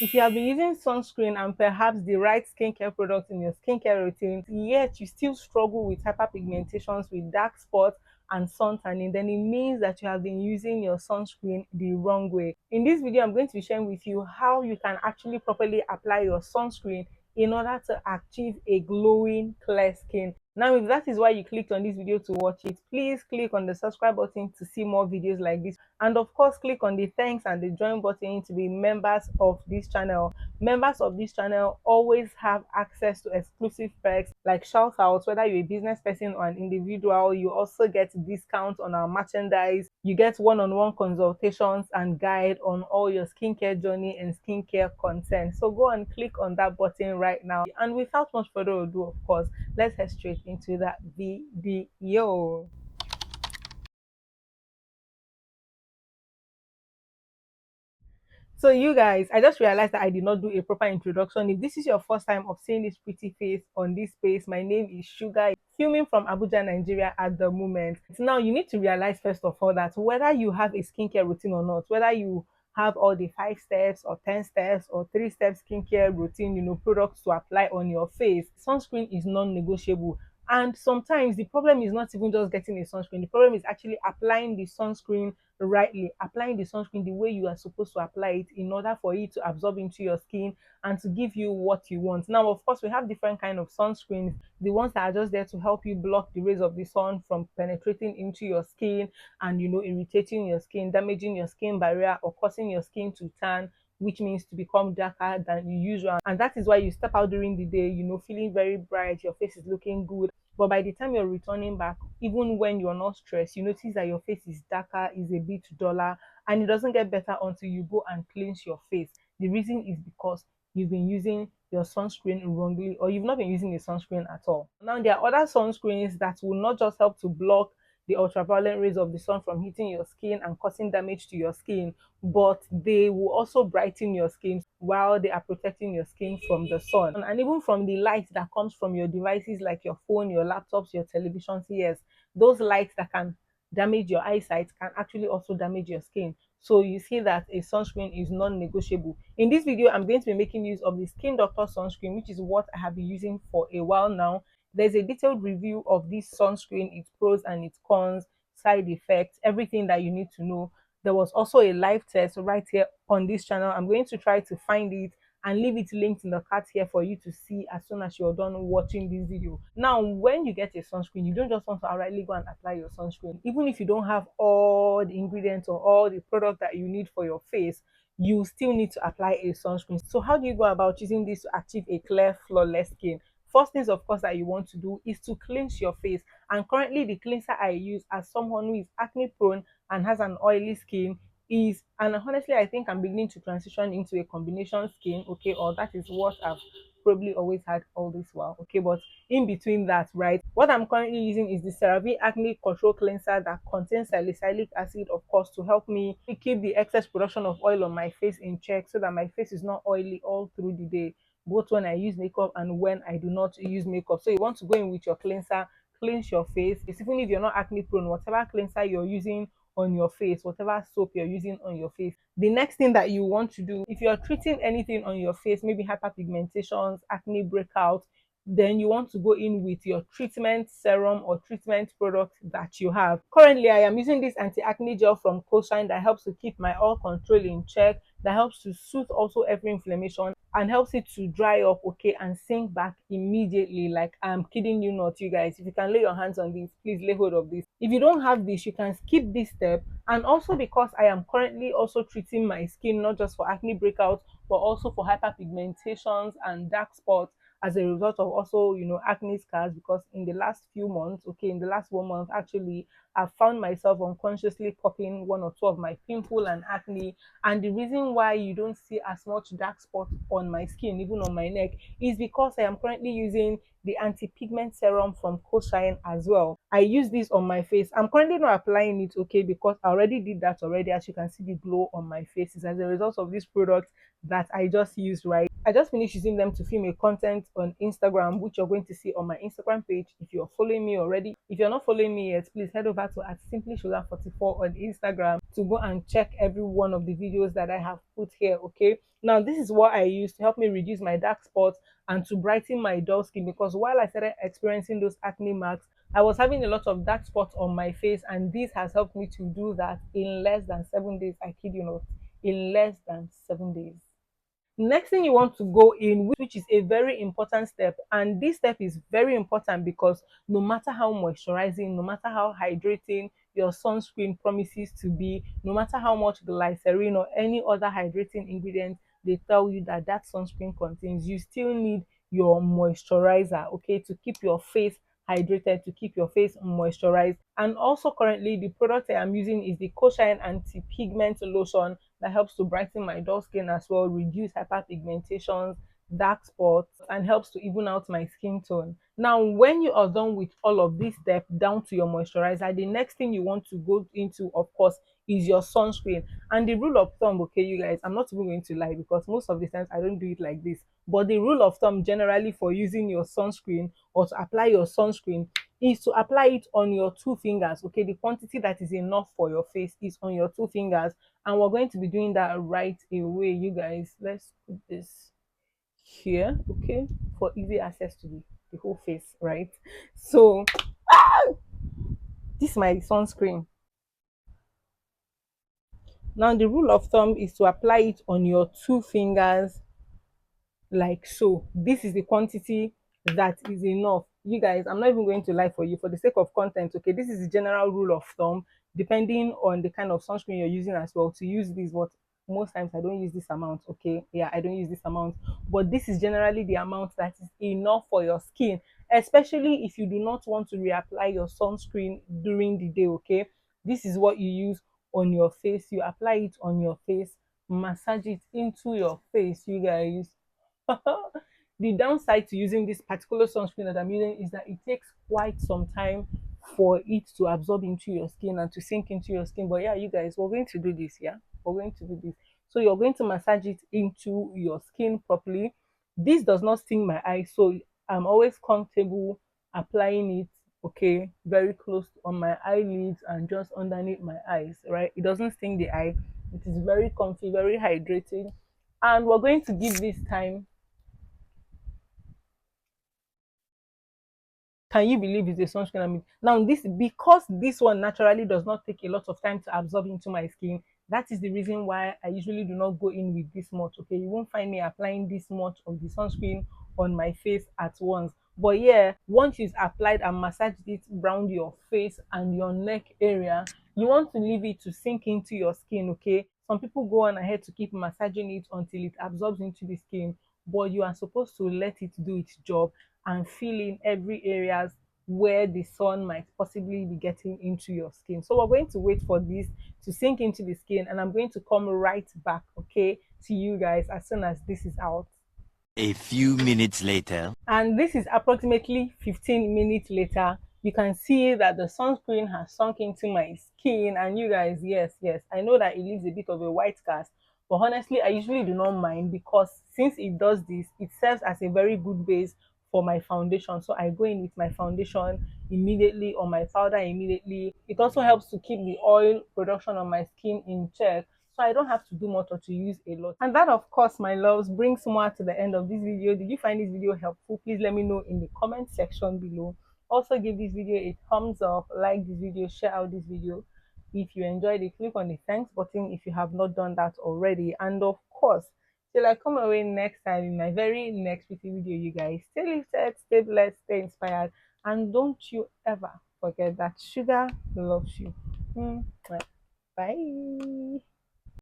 If you have been using sunscreen and perhaps the right skincare products in your skincare routine, yet you still struggle with hyperpigmentations, with dark spots and sun tanning, then it means that you have been using your sunscreen the wrong way. In this video, I'm going to be sharing with you how you can actually properly apply your sunscreen in order to achieve a glowing, clear skin. Now, if that is why you clicked on this video to watch it, please click on the subscribe button to see more videos like this. And of course, click on the thanks and the join button to be members of this channel. Members of this channel always have access to exclusive perks like shout outs. Whether you're a business person or an individual, you also get discounts on our merchandise. You get one-on-one consultations and guide on all your skincare journey and skincare content. So go and click on that button right now. And without much further ado, of course, let's head straight into that video. So you guys, I just realized that I did not do a proper introduction. If this is your first time of seeing this pretty face on this space, my name is Shuga, filming from Abuja, Nigeria at the moment. Now you need to realize first of all that whether you have a skincare routine or not, whether you have all the 5 steps or 10 steps or 3 step skincare routine, products to apply on your face, sunscreen is non-negotiable. And sometimes the problem is not even just getting a sunscreen, the problem is actually applying the sunscreen rightly, applying the sunscreen the way you are supposed to apply it in order for it to absorb into your skin and to give you what you want. Now, of course, we have different kind of sunscreens, the ones that are just there to help you block the rays of the sun from penetrating into your skin and irritating your skin, damaging your skin barrier, or causing your skin to tan, which means to become darker than usual. And that is why you step out during the day, feeling very bright, your face is looking good. But by the time you're returning back, even when you're not stressed, you notice that your face is darker, is a bit duller, and it doesn't get better until you go and cleanse your face. The reason is because you've been using your sunscreen wrongly, or you've not been using the sunscreen at all. Now, there are other sunscreens that will not just help to block the ultraviolet rays of the sun from hitting your skin and causing damage to your skin, but they will also brighten your skin while they are protecting your skin from the sun and even from the light that comes from your devices like your phone, your laptops, your televisions. Yes, those lights that can damage your eyesight can actually also damage your skin. So you see that a sunscreen is non-negotiable. In this video, I'm going to be making use of the Skin Doctor sunscreen, which is what I have been using for a while now. There's a detailed review of this sunscreen, its pros and its cons, side effects, everything that you need to know. There was also a live test right here on this channel. I'm going to try to find it and leave it linked in the card here for you to see as soon as you're done watching this video. Now, when you get a sunscreen, you don't just want to outrightly go and apply your sunscreen. Even if you don't have all the ingredients or all the product that you need for your face, you still need to apply a sunscreen. So how do you go about using this to achieve a clear, flawless skin? First things, of course, that you want to do is to cleanse your face. And currently, the cleanser I use as someone who is acne prone and has an oily skin is, and honestly I think I'm beginning to transition into a combination skin, okay, or that is what I've probably always had all this while, okay. But in between that, right, what I'm currently using is the CeraVe acne control cleanser that contains salicylic acid, of course, to help me keep the excess production of oil on my face in check so that my face is not oily all through the day, both when I use makeup and when I do not use makeup. So you want to go in with your cleanser, cleanse your face. Even if you're not acne prone, whatever cleanser you're using on your face, whatever soap you're using on your face, the next thing that you want to do, if you're treating anything on your face, maybe hyperpigmentations, acne breakouts, then you want to go in with your treatment serum or treatment product that you have. Currently, I am using this anti-acne gel from Shine that helps to keep my oil control in check, that helps to soothe also every inflammation and helps it to dry up, okay, and sink back immediately. Like, I'm kidding you not, you guys. If you can lay your hands on this, please lay hold of this. If you don't have this, you can skip this step. And also, because I am currently also treating my skin not just for acne breakouts but also for hyperpigmentations and dark spots as a result of also acne scars, because in the last few months, okay, in the last 1 month actually, I've found myself unconsciously popping 1 or 2 of my pimple and acne. And the reason why you don't see as much dark spots on my skin, even on my neck, is because I am currently using the anti-pigment serum from Shine as well. I use this on my face. I'm currently not applying it, okay, because I already did that already. As you can see, the glow on my face is as a result of this product that I just used, right? I just finished using them to film a content on Instagram, which you're going to see on my Instagram page if you're following me already. If you're not following me yet, please head over to @simplysugar44 on Instagram to go and check every one of the videos that I have put here. Okay, now this is what I use to help me reduce my dark spots and to brighten my dull skin, because while I started experiencing those acne marks, I was having a lot of dark spots on my face, and this has helped me to do that in less than 7 days. I kid you not, in less than 7 days. Next thing you want to go in, which is a very important step, and this step is very important because no matter how moisturizing, no matter how hydrating your sunscreen promises to be, no matter how much glycerin or any other hydrating ingredient they tell you that that sunscreen contains, you still need your moisturizer, okay, to keep your face hydrated, to keep your face moisturized. And also currently the product I am using is the Shine anti-pigment lotion that helps to brighten my dull skin as well, reduce hyperpigmentations, dark spots, and helps to even out my skin tone. Now, when you are done with all of this step down to your moisturizer, the next thing you want to go into, of course, is your sunscreen. And the rule of thumb, okay, you guys, I'm not even going to lie because most of the times I don't do it like this. But the rule of thumb generally for using your sunscreen or to apply your sunscreen is to apply it on your two fingers. Okay, the quantity that is enough for your face is on your two fingers, and we're going to be doing that right away, you guys. Let's put this here, okay, for easy access to the whole face, right? So this is my sunscreen. Now the rule of thumb is to apply it on your two fingers like so. This is the quantity that is enough, you guys. I'm not even going to lie for you for the sake of content. Okay, this is the general rule of thumb, depending on the kind of sunscreen you're using as well, to use this. But most times I don't use this amount. Okay, yeah, I don't use this amount, but this is generally the amount that is enough for your skin, especially if you do not want to reapply your sunscreen during the day. Okay, this is what you use on your face. You apply it on your face, massage it into your face, you guys. The downside to using this particular sunscreen that I'm using is that it takes quite some time for it to absorb into your skin and to sink into your skin. But yeah, you guys, we're going to do this. Yeah, we're going to do this. So you're going to massage it into your skin properly. This does not sting my eyes, so I'm always comfortable applying it, okay, very close on my eyelids and just underneath my eyes, right? It doesn't sting the eye. It is very comfy, very hydrating. And we're going to give this time. Can you believe it's a sunscreen? I mean, now this, because this one naturally does not take a lot of time to absorb into my skin. That is the reason why I usually do not go in with this much. Okay, you won't find me applying this much of the sunscreen on my face at once. But yeah, once it's applied and massaged it around your face and your neck area, you want to leave it to sink into your skin. Okay, some people go on ahead to keep massaging it until it absorbs into the skin, but you are supposed to let it do its job and fill in every areas where the sun might possibly be getting into your skin. So we're going to wait for this to sink into the skin, and I'm going to come right back, okay, to you guys as soon as this is out. A few minutes later. And this is approximately 15 minutes later. You can see that the sunscreen has sunk into my skin, and you guys, yes, I know that it leaves a bit of a white cast, but honestly I usually do not mind, because since it does this, it serves as a very good base for my foundation. So I go in with my foundation immediately, or my powder immediately. It also helps to keep the oil production on my skin in check, so I don't have to do much or to use a lot. And that, of course, my loves, brings more to the end of this video. Did you find this video helpful? Please let me know in the comment section below. Also, give this video a thumbs up, like this video, share out this video. If you enjoyed it, click on the thanks button if you have not done that already. And of course, till I come away next time in my very next video, you guys, stay lifted, stay blessed, stay inspired, and don't you ever forget that sugar loves you. Bye.